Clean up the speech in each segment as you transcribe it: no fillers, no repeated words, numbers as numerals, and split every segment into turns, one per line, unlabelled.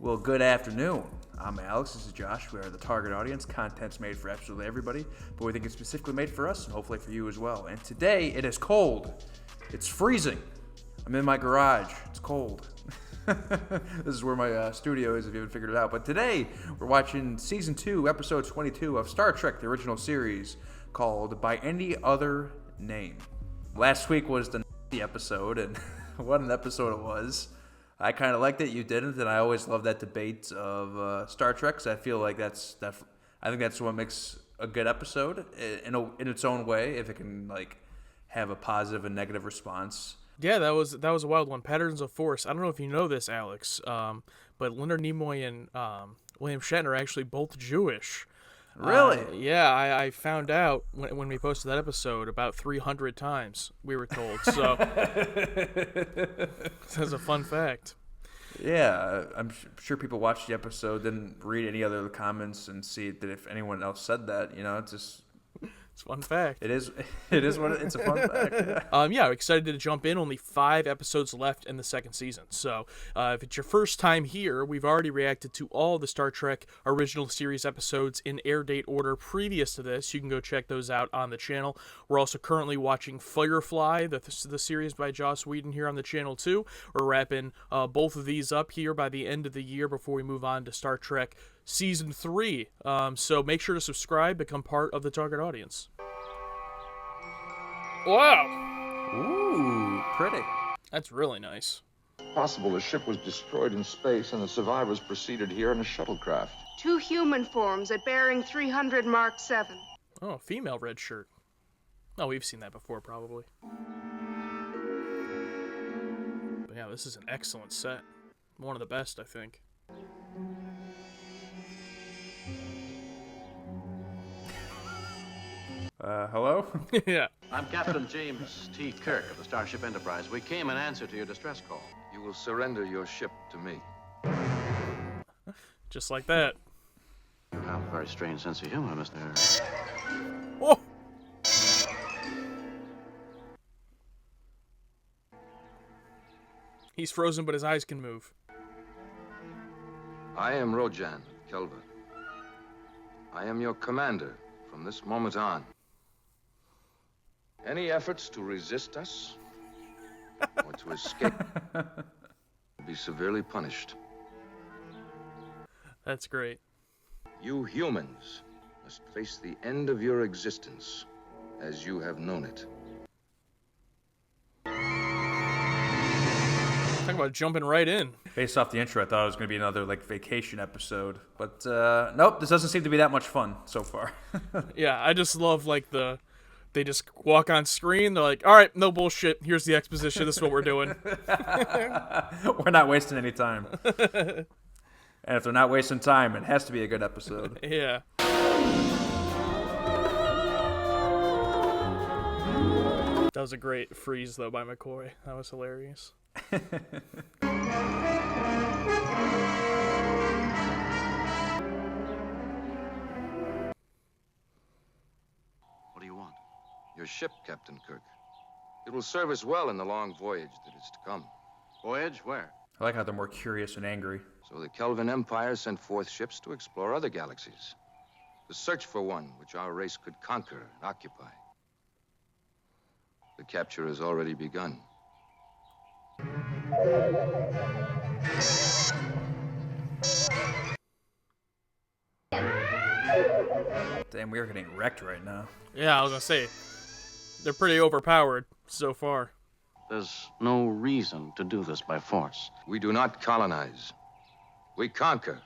Well, good afternoon. I'm Alex. This is Josh. We are the target audience. Content's made for absolutely everybody, but we think it's specifically made for us and hopefully for you as well. And today it is cold. It's freezing. I'm in my garage. It's cold. This is where my studio is, if you haven't figured it out. But today we're watching Season 2, Episode 22 of Star Trek, the original series, called By Any Other Name. Last week was the episode, and what an episode it was. I kind of liked it, you didn't, and I always love that debate of Star Trek, because I feel like I think that's what makes a good episode in its own way, if it can have a positive and negative response.
Yeah, that was a wild one. Patterns of Force. I don't know if you know this, Alex, but Leonard Nimoy and William Shatner are actually both Jewish.
Really?
Yeah, I found out when we posted that episode about 300 times, we were told. So that's a fun fact.
Yeah, I'm sure people watched the episode, didn't read any other comments and see that if anyone else said that, it's just...
It's a fun fact.
It is it's a fun fact.
Yeah, excited to jump in. Only 5 episodes left in the second season. So if it's your first time here, we've already reacted to all the Star Trek original series episodes in air date order previous to this. You can go check those out on the channel. We're also currently watching Firefly, the series by Joss Whedon, here on the channel too. We're wrapping both of these up here by the end of the year before we move on to Star Trek Season 3. So make sure to subscribe, become part of the target audience. Wow.
Ooh, pretty.
That's really nice.
Possible the ship was destroyed in space and the survivors proceeded here in a shuttlecraft.
2 human forms at bearing 300 Mark 7.
Oh, female red shirt. Oh, we've seen that before, probably. But yeah, this is an excellent set. One of the best, I think.
Hello?
Yeah.
I'm Captain James T. Kirk of the Starship Enterprise. We came in answer to your distress call.
You will surrender your ship to me.
Just like that.
You have a very strange sense of humor, Mr.
Oh! He's frozen, but his eyes can move.
I am Rojan of Kelva. I am your commander from this moment on. Any efforts to resist us or to escape will be severely punished.
That's great.
You humans must face the end of your existence as you have known it.
Talk about jumping right in.
Based off the intro, I thought it was going to be another vacation episode, but nope, this doesn't seem to be that much fun so far.
Yeah, I just love they just walk on screen. They're like, all right, no bullshit. Here's the exposition. This is what we're doing.
We're not wasting any time. And if they're not wasting time, it has to be a good episode.
Yeah. That was a great freeze, though, by McCoy. That was hilarious.
What do you want?
Your ship, Captain Kirk. It will serve us well in the long voyage that is to come.
Voyage? Where?
I like how they're more curious and angry.
So the Kelvin Empire sent forth ships to explore other galaxies, to search for one which our race could conquer and occupy. The capture has already begun.
Damn, we are getting wrecked right now.
Yeah, I was going to say, they're pretty overpowered so far.
There's no reason to do this by force.
We do not colonize. We conquer.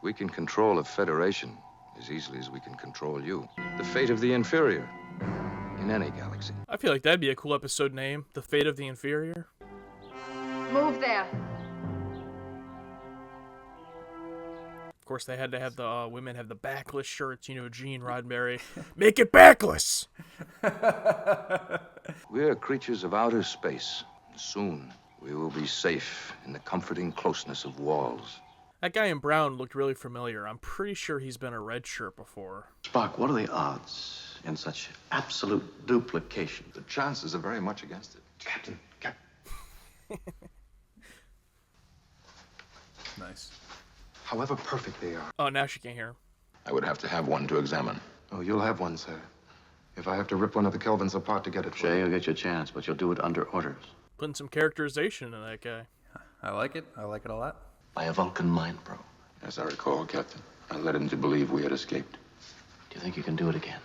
We can control a federation as easily as we can control you. The fate of the inferior in any galaxy.
I feel like that'd be a cool episode name, The Fate of the Inferior.
Move there.
Of course, they had to have the women have the backless shirts, Gene Roddenberry. Make it backless!
We are creatures of outer space. Soon, we will be safe in the comforting closeness of walls.
That guy in brown looked really familiar. I'm pretty sure he's been a red shirt before.
Spock, what are the odds in such absolute duplication?
The chances are very much against it.
Captain.
Nice.
However perfect they are.
Oh, now she can't hear him.
I would have to have one to examine.
Oh, you'll have one, sir. If I have to rip one of the Kelvins apart to get it for
Jay,
you.
you'll get your chance, but you'll do it under orders.
Putting some characterization into that guy.
I like it. I like it a lot.
By a Vulcan mind probe.
As I recall, Captain, I led him to believe we had escaped.
Do you think you can do it again?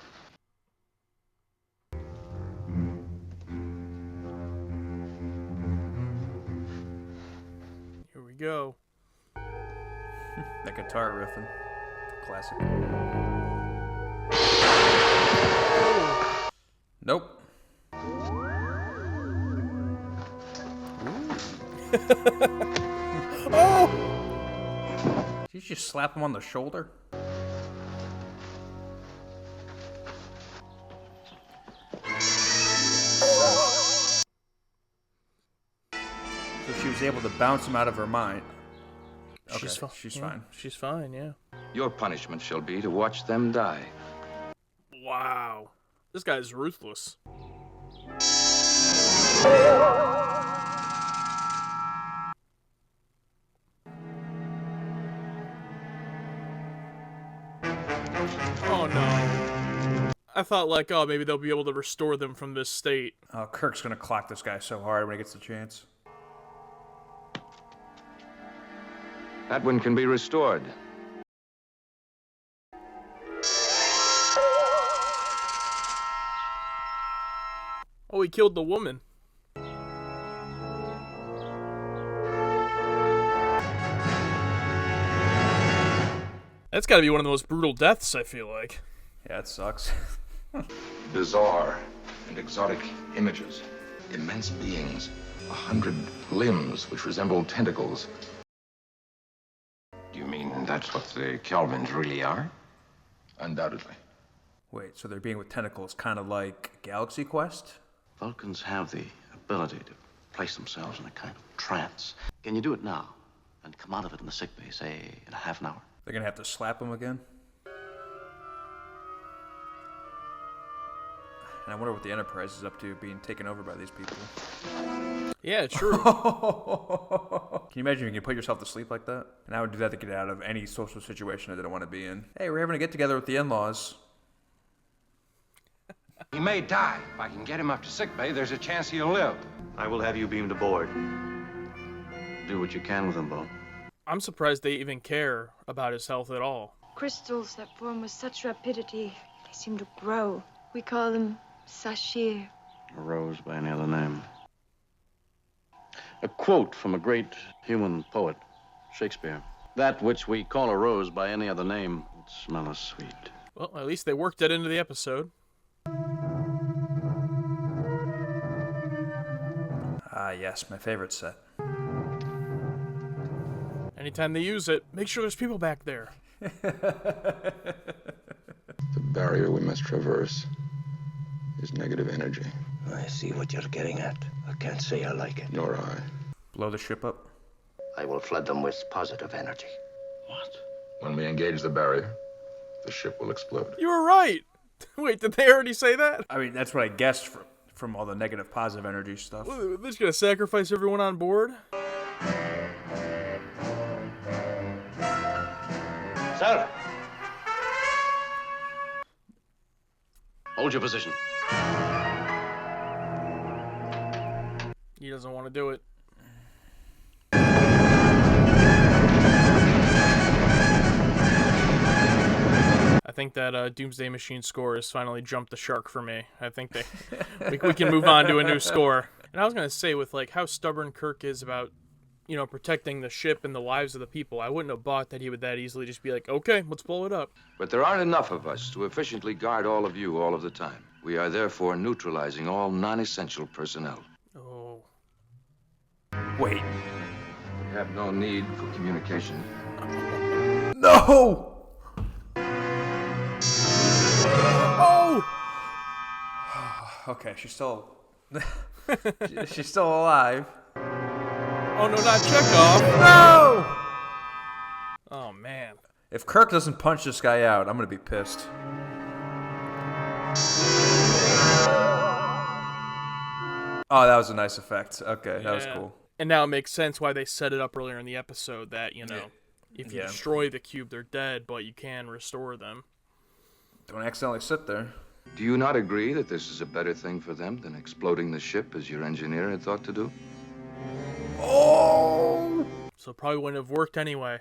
Here we go.
That guitar riffing. Classic. Nope.
Oh!
Did you just slap him on the shoulder? So she was able to bounce him out of her mind. Okay,
She's fine.
She's
Yeah,
fine.
She's fine, yeah.
Your punishment shall be to watch them die.
Wow. This guy's ruthless. Oh no. I thought like, oh, maybe they'll be able to restore them from this state.
Oh, Kirk's gonna clock this guy so hard when he gets the chance.
That one can be restored.
Oh, he killed the woman. That's gotta be one of the most brutal deaths, I feel like.
Yeah, it sucks.
Bizarre and exotic images. Immense beings. 100 limbs which resemble tentacles.
Do you mean that's what the Kelvins really are?
Undoubtedly.
Wait, so their being with tentacles kind of like Galaxy Quest?
Vulcans have the ability to place themselves in a kind of trance. Can you do it now? And come out of it in the sick bay, say, in a half an hour?
They're gonna have to slap him again? And I wonder what the Enterprise is up to being taken over by these people.
Yeah, true.
Can you imagine if you can put yourself to sleep like that? And I would do that to get out of any social situation I didn't want to be in. Hey, we're having a get-together with the in-laws.
He may die. If I can get him up to sickbay, there's a chance he'll live.
I will have you beamed aboard.
Do what you can with them, Bo.
I'm surprised they even care about his health at all.
Crystals that form with such rapidity, they seem to grow. We call them sashir.
A rose by any other name. A quote from a great human poet, Shakespeare. That which we call a rose by any other name would smell as sweet.
Well, at least they worked that into the episode.
Ah, yes, my favorite set.
Anytime they use it, make sure there's people back there.
The barrier we must traverse is negative energy.
I see what you're getting at. I can't say I like it.
Nor I.
Blow the ship up.
I will flood them with positive energy.
What?
When we engage the barrier, the ship will explode.
You were right! Wait, did they already say that?
I mean, that's what I guessed from all the negative positive energy stuff.
They're just gonna sacrifice everyone on board?
Sir! Hold your position.
He doesn't want to do it. I think that Doomsday Machine score has finally jumped the shark for me. I think we can move on to a new score. And I was gonna say, with like how stubborn Kirk is about, protecting the ship and the lives of the people, I wouldn't have bought that he would that easily just be like, okay, let's blow it up.
But there aren't enough of us to efficiently guard all of you all of the time. We are therefore neutralizing all non-essential personnel.
Oh.
Wait.
We have no need for communication.
No!
Oh!
Okay, she's still... she's still alive.
Oh no, not Chekhov! No! Oh man.
If Kirk doesn't punch this guy out, I'm gonna be pissed. Oh, that was a nice effect. Okay, that was cool.
And now it makes sense why they set it up earlier in the episode that, if you destroy the cube, they're dead, but you can restore them.
Don't accidentally sit there.
Do you not agree that this is a better thing for them than exploding the ship as your engineer had thought to do?
Oh!
So it probably wouldn't have worked anyway.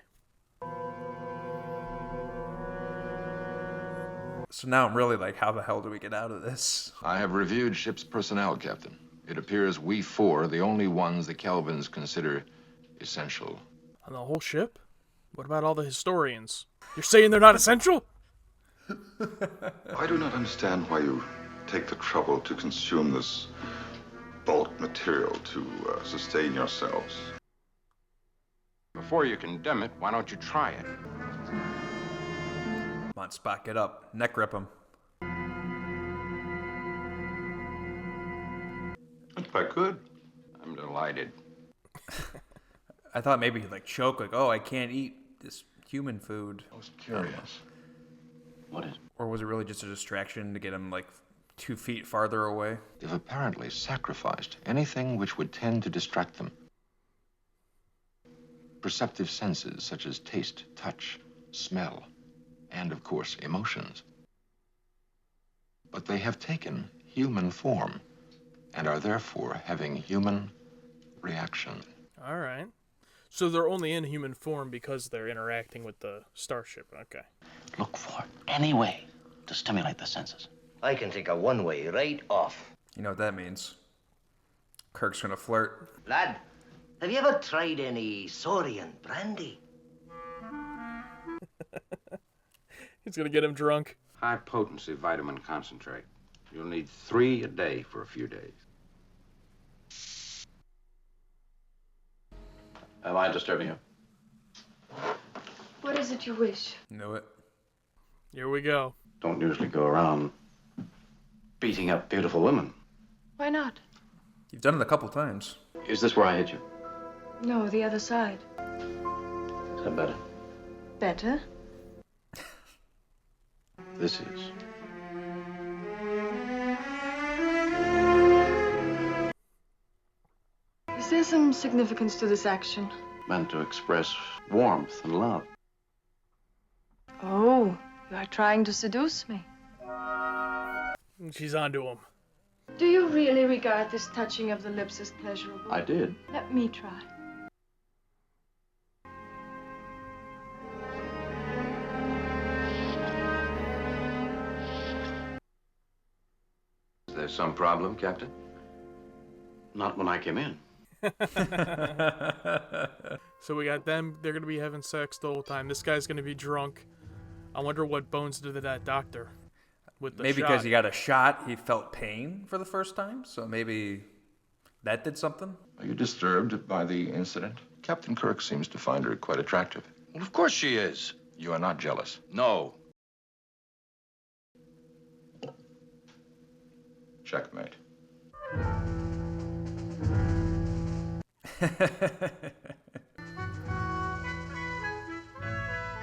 So now I'm really like, how the hell do we get out of this?
I have reviewed ship's personnel, Captain. It appears we four are the only ones the Kelvins consider essential.
On the whole ship? What about all the historians? You're saying they're not essential?
I do not understand why you take the trouble to consume this bulk material to sustain yourselves.
Before you condemn it, why don't you try it?
Come on, Spock, get up. Neck rip him.
If I could.
I'm delighted.
I thought maybe he'd like choke, like, oh, I can't eat this human food.
I was curious.
What is it?
Or was it really just a distraction to get him like 2 feet farther away?
They've apparently sacrificed anything which would tend to distract them. Perceptive senses such as taste, touch, smell, and of course, emotions. But they have taken human form and are therefore having human reaction.
All right. So they're only in human form because they're interacting with the starship. Okay.
Look for any way to stimulate the senses.
I can think of one way right off.
You know what that means. Kirk's gonna flirt.
Lad, have you ever tried any Saurian brandy?
He's gonna get him drunk.
High potency vitamin concentrate. You'll need 3 a day for a few days.
Am I disturbing you?
What is it you wish?
Knew it.
Here we go.
Don't usually go around beating up beautiful women.
Why not?
You've done it a couple times.
Is this where I hit you?
No, the other side.
Is that better?
Better?
This is.
Is there some significance to this action?
Meant to express warmth and love.
Oh, you are trying to seduce me.
She's onto him.
Do you really regard this touching of the lips as pleasurable?
I did.
Let me try.
Is there some problem, Captain?
Not when I came in.
So we got them. They're going to be having sex the whole time. This guy's going to be drunk. I wonder what Bones did to that doctor with the
Maybe
shot.
because he got a shot, he felt pain for the first time. So maybe that did something.
Are you disturbed by the incident? Captain Kirk seems to find her quite attractive.
Well, of course she is.
You are not jealous.
No.
Checkmate.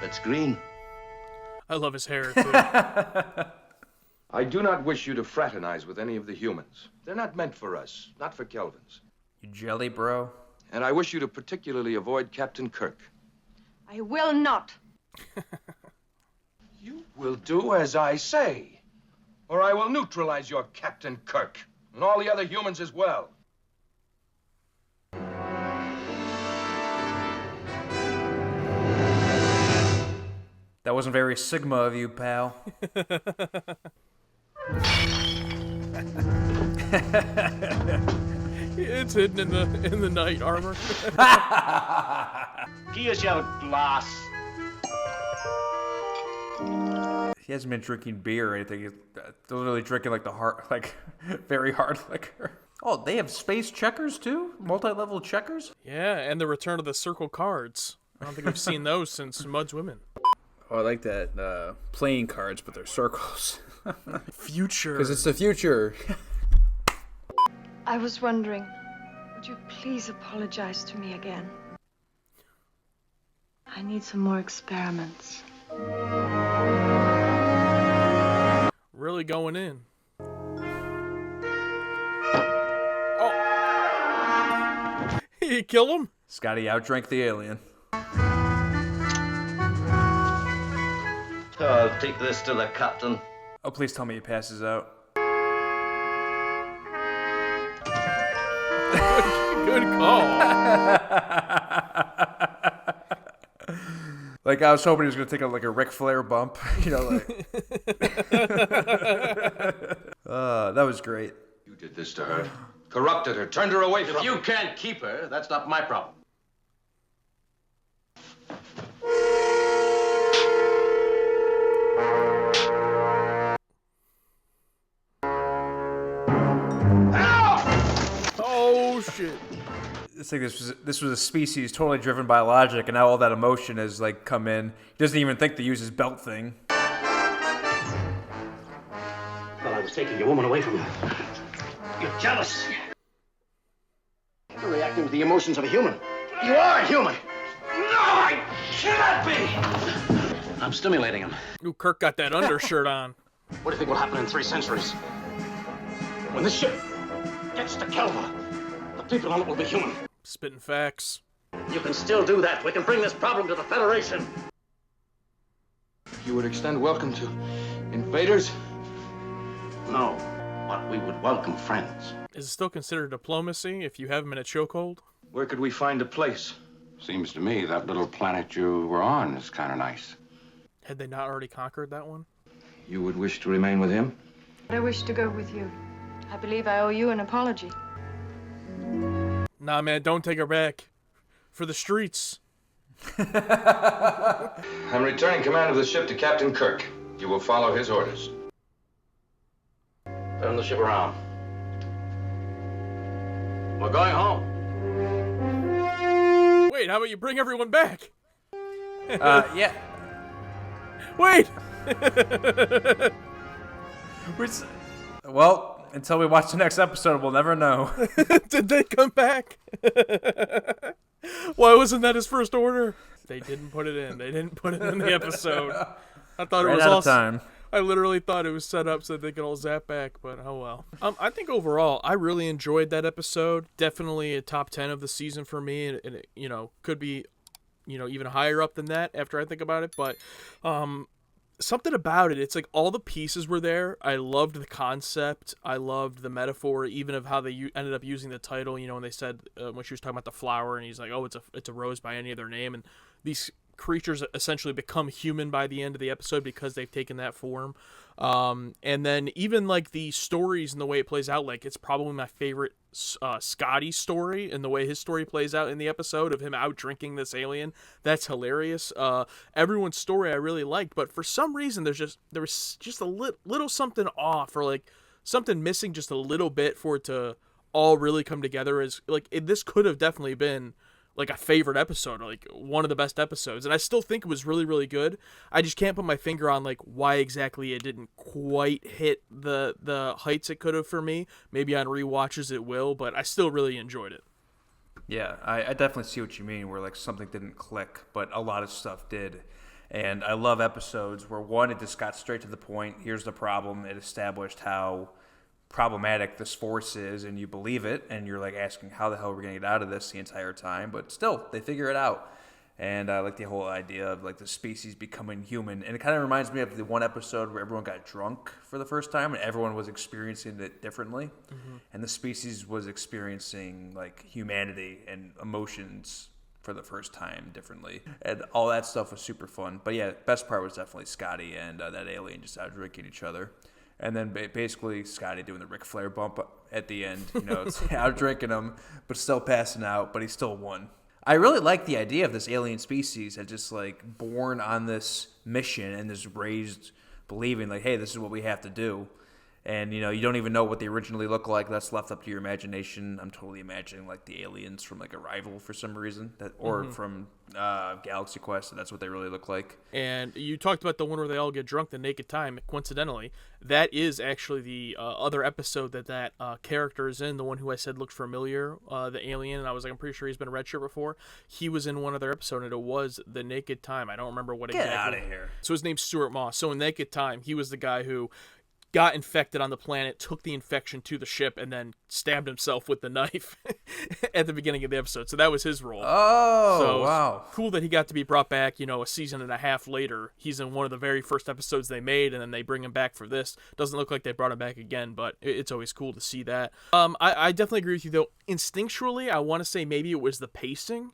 That's green.
I love his hair, too.
I do not wish you to fraternize with any of the humans. They're not meant for us, not for Kelvins.
You jelly, bro.
And I wish you to particularly avoid Captain Kirk.
I will not.
You will do as I say, or I will neutralize your Captain Kirk, and all the other humans as well.
That wasn't very Sigma of you, pal.
It's hidden in the night armor.
Here's your glass.
He hasn't been drinking beer or anything. He's literally drinking like the hard, like very hard liquor. Oh, they have space checkers too? Multi-level checkers?
Yeah, and the return of the circle cards. I don't think we've seen those since Mud's Women.
Oh, I like that. Playing cards, but they're circles.
Future.
Because it's the future.
I was wondering, would you please apologize to me again? I need some more experiments.
Really going in. Oh! You kill him?
Scotty outdrank the alien.
I'll take this to the captain.
Oh, please tell me he passes out.
Good call.
Like, I was hoping he was going to take a Ric Flair bump. That was great.
You did this to her. Corrupted her. Turned her away from
If you can't keep her, that's not my problem.
Oh, shit.
It's like this was a species totally driven by logic, and now all that emotion has come in. He doesn't even think to use his belt thing.
Well, I was taking your woman away from you. You're jealous. You're reacting with the emotions of a human. You are a human. No, I cannot be. I'm stimulating him.
Ooh, Kirk got that undershirt on.
What do you think will happen in 3 centuries? When this ship gets to Kelva, the people on it will be human.
Spitting facts.
You can still do that. We can bring this problem to the Federation.
You would extend welcome to invaders?
No, but we would welcome friends.
Is it still considered diplomacy if you have him in a chokehold?
Where could we find a place?
Seems to me that little planet you were on is kind of nice.
Had they not already conquered that one?
You would wish to remain with him?
I wish to go with you. I believe I owe you an apology.
Nah, man, don't take her back. For the streets.
I'm returning command of the ship to Captain Kirk. You will follow his orders.
Turn the ship around. We're going home.
Wait, how about you bring everyone back?
Yeah.
Wait!
Well, until we watch the next episode, we'll never know.
Did they come back? Why wasn't that his first order? They didn't put it in. They didn't put it in the episode. I thought it was
out
all
of time.
I literally thought it was set up so they could all zap back, but oh well. I think overall, I really enjoyed that episode. Definitely a top 10 of the season for me, and it, could be, even higher up than that after I think about it. But something about it, it's like all the pieces were there. I loved the concept. I loved the metaphor, even of how they ended up using the title. When they said when she was talking about the flower, and he's like, "Oh, it's a rose by any other name," and these creatures essentially become human by the end of the episode because they've taken that form. And then even the stories and the way it plays out, it's probably my favorite Scotty story, and the way his story plays out in the episode of him out drinking this alien. That's hilarious. Everyone's story I really liked, but for some reason there was just a little something off, or something missing just a little bit for it to all really come together. As this could have definitely been a favorite episode, one of the best episodes. And I still think it was really, really good. I just can't put my finger on why exactly it didn't quite hit the heights it could have for me. Maybe on rewatches it will, but I still really enjoyed it.
Yeah, I definitely see what you mean, where something didn't click, but a lot of stuff did. And I love episodes where, one, it just got straight to the point. Here's the problem. It established how problematic this force is, and you believe it, and you're asking how the hell are we going to get out of this the entire time, but still they figure it out. And I like the whole idea of the species becoming human, and it kind of reminds me of the one episode where everyone got drunk for the first time and everyone was experiencing it differently. And the species was experiencing humanity and emotions for the first time differently, and all that stuff was super fun. But yeah, best part was definitely Scotty and that alien just out drinking each other. And then basically Scotty doing the Ric Flair bump at the end, it's out drinking him, but still passing out, but he still won. I really like the idea of this alien species that just born on this mission and is raised believing hey, this is what we have to do. And, you don't even know what they originally look like. That's left up to your imagination. I'm totally imagining, the aliens from, Arrival for some reason. Or from Galaxy Quest, and that's what they really look like.
And you talked about the one where they all get drunk, The Naked Time. Coincidentally, that is actually the other episode that character is in, the one who I said looked familiar, the alien. And I was I'm pretty sure he's been a Red Shirt before. He was in one other episode, and it was The Naked Time. I don't remember what exactly.
Get out of here.
So his name's Stuart Moss. So in Naked Time, he was the guy who got infected on the planet, took the infection to the ship, and then stabbed himself with the knife at the beginning of the episode. So that was his role.
Oh,
so
wow.
Cool that he got to be brought back, a season and a half later. He's in one of the very first episodes they made, and then they bring him back for this. Doesn't look like they brought him back again, but it's always cool to see that. I definitely agree with you, though. Instinctually, I want to say maybe it was the pacing.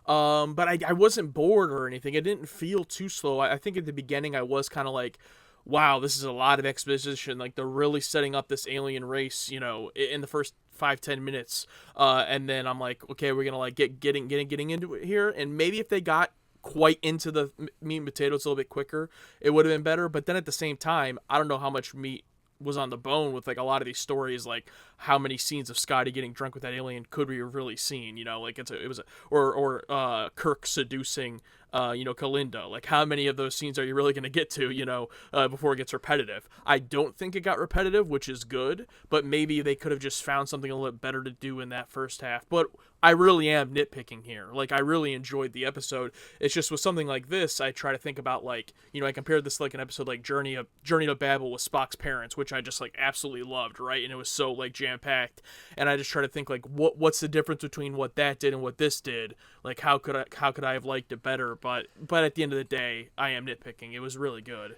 But I wasn't bored or anything. It didn't feel too slow. I think at the beginning I was kind of like, wow, this is a lot of exposition. Like, they're really setting up this alien race, in the first 5-10 minutes. And then I'm like, okay, we're gonna like getting into it here. And maybe if they got quite into the meat and potatoes a little bit quicker, it would have been better. But then at the same time, I don't know how much meat was on the bone with like a lot of these stories, like how many scenes of Scotty getting drunk with that alien could we have really seen, like or Kirk seducing Kalinda. Like, how many of those scenes are you really going to get to, before it gets repetitive? I don't think it got repetitive, which is good, but maybe they could have just found something a little bit better to do in that first half. But I really am nitpicking here. Like, I really enjoyed the episode. It's just with something like this, I try to think about, like, I compared this to like an episode like Journey to Babel with Spock's parents, which I just like absolutely loved, right? And it was so like jam-packed. And I just try to think like what's the difference between what that did and what this did? Like, how could I have liked it better? But at the end of the day, I am nitpicking. It was really good.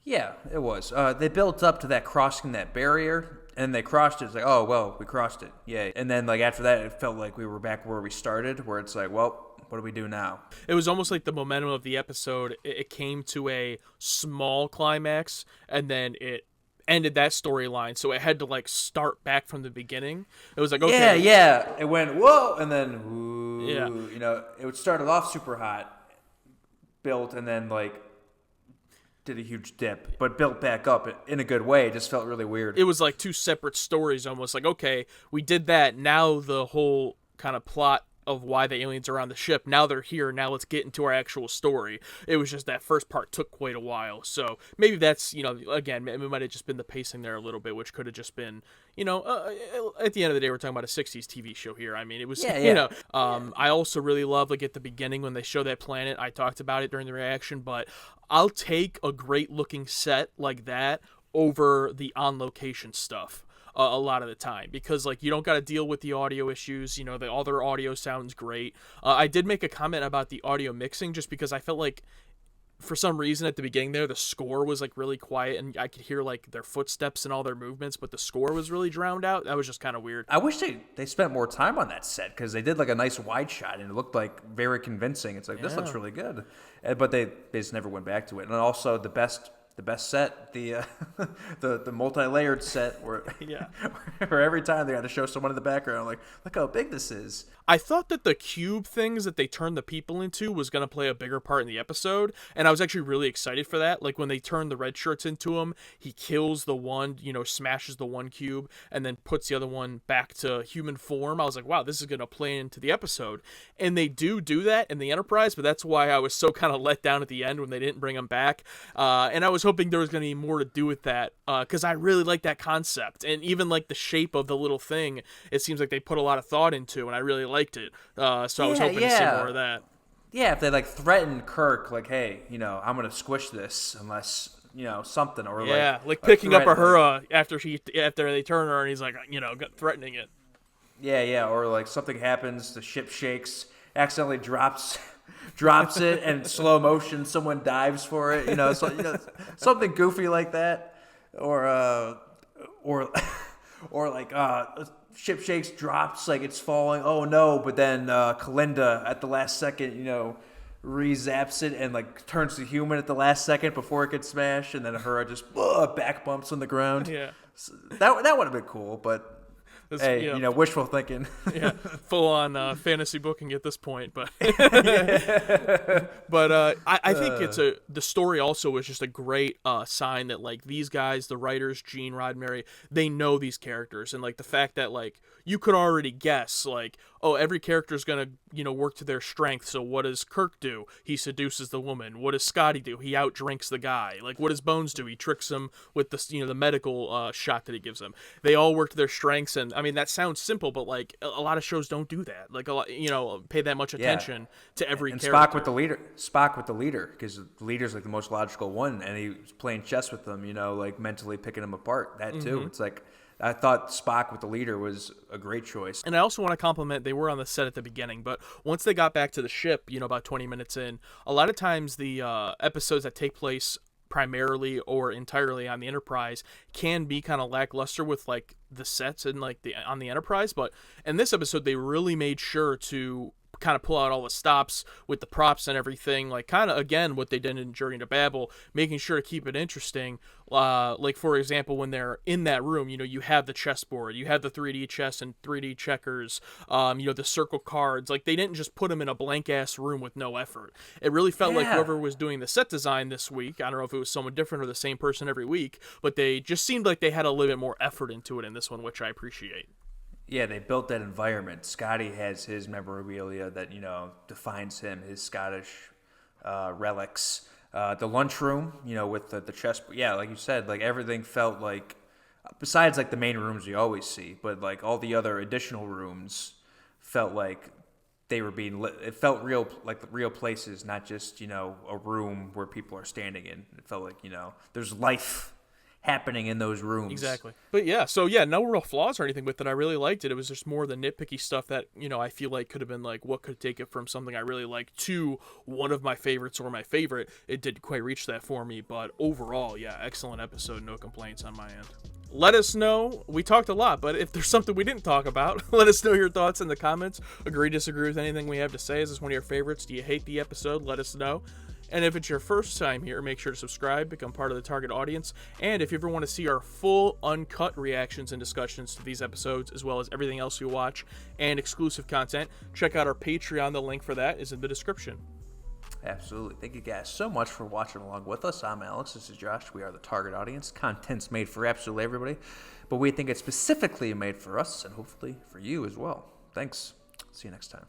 Yeah, it was. They built up to that crossing that barrier, and they crossed it. It's like, oh, well, we crossed it. Yeah. And then, like, after that, it felt like we were back where we started, where it's like, well, what do we do now?
It was almost like the momentum of the episode. It came to a small climax, and then it ended that storyline, so it had to, like, start back from the beginning. It was like, okay.
Yeah. It went, whoa, and then, whoo.
Yeah.
It started off super hot, built, and then, like, did a huge dip, but built back up in a good way. It just felt really weird.
It was like two separate stories almost. Like, okay, we did that. Now the whole kind of plot of why the aliens are on the ship, now they're here. Now let's get into our actual story. It was just that first part took quite a while. So maybe that's, again, it might have just been the pacing there a little bit, which could have just been, at the end of the day, we're talking about a 60s TV show here. I mean, it was, I also really love, like, at the beginning when they show that planet, I talked about it during the reaction, but I'll take a great looking set like that over the on location stuff. A lot of the time, because like you don't got to deal with the audio issues, all their audio sounds great. I did make a comment about the audio mixing just because I felt like for some reason at the beginning there the score was like really quiet and I could hear like their footsteps and all their movements, but the score was really drowned out. That was just kind of weird.
I wish they spent more time on that set, because they did like a nice wide shot and it looked like very convincing. It's like, this looks really good, but they just never went back to it. And also the best set, the multi-layered set where where every time they got to show someone in the background, like, look how big this is.
I thought that the cube things that they turned the people into was going to play a bigger part in the episode, and I was actually really excited for that. Like, when they turned the red shirts into him, he kills the one, smashes the one cube, and then puts the other one back to human form. I was like, wow, this is going to play into the episode. And they do that in the Enterprise, but that's why I was so kind of let down at the end when they didn't bring him back. And I was hoping there was going to be more to do with that, because I really like that concept. And even, like, the shape of the little thing, it seems like they put a lot of thought into, and I really liked it. So I was hoping to see more of that.
Yeah, if they like threaten Kirk, like, hey, I'm gonna squish this unless something, or
like picking up Uhura after they turn her and he's like threatening it.
Yeah, or like something happens, the ship shakes, accidentally drops it, and slow motion someone dives for it. Something goofy like that, or like ship shakes, drops, like it's falling. Oh no! But then Kalinda at the last second, re-zaps it and like turns to human at the last second before it gets smashed, and then Uhura just back bumps on the ground.
Yeah,
so that would have been cool, but. Hey, wishful thinking.
Yeah, full on fantasy booking at this point, but I think the story also is just a great sign that like these guys, the writers, Gene Roddenberry, they know these characters, and like the fact that like you could already guess like, oh, every character is going to, work to their strength. So what does Kirk do? He seduces the woman. What does Scotty do? He outdrinks the guy. Like, what does Bones do? He tricks him with the medical shot that he gives him. They all work to their strengths, and I mean that sounds simple, but like a lot of shows don't do that. Like a lot, pay that much attention to every
and
character.
Spock with the leader, because the leader's like the most logical one, and he was playing chess with them, like mentally picking them apart. That too. It's like, I thought Spock with the leader was a great choice.
And I also want to compliment, they were on the set at the beginning, but once they got back to the ship, about 20 minutes in, a lot of times the episodes that take place primarily or entirely on the Enterprise can be kind of lackluster with like the sets and like on the Enterprise, but in this episode they really made sure to kind of pull out all the stops with the props and everything, like kind of again what they did in Journey to Babel, making sure to keep it interesting. Like for example, when they're in that room, you have the chessboard, you have the 3D chess and 3D checkers, the circle cards. Like they didn't just put them in a blank ass room with no effort. It really felt like whoever was doing the set design this week, I don't know if it was someone different or the same person every week, but they just seemed like they had a little bit more effort into it in this one, which I appreciate.
Yeah, they built that environment. Scotty has his memorabilia that, defines him, his Scottish relics. The lunchroom, with the chess. Yeah, like you said, like everything felt like, besides like the main rooms we always see, but like all the other additional rooms felt like they were being lit. It felt real, like real places, not just, a room where people are standing in. It felt like, there's life happening in those rooms.
Exactly. But yeah, so yeah, no real flaws or anything with it. I really liked it. It was just more the nitpicky stuff that, I feel like could have been like, what could take it from something I really liked to one of my favorites or my favorite. It didn't quite reach that for me, but overall, yeah, excellent episode. No complaints on my end. Let us know. We talked a lot, but if there's something we didn't talk about, let us know your thoughts in the comments. Agree, disagree with anything we have to say. Is this one of your favorites? Do you hate the episode? Let us know. And if it's your first time here, make sure to subscribe, become part of the target audience. And if you ever want to see our full, uncut reactions and discussions to these episodes, as well as everything else we watch and exclusive content, check out our Patreon. The link for that is in the description.
Absolutely. Thank you guys so much for watching along with us. I'm Alex. This is Josh. We are the target audience. Content's made for absolutely everybody, but we think it's specifically made for us and hopefully for you as well. Thanks. See you next time.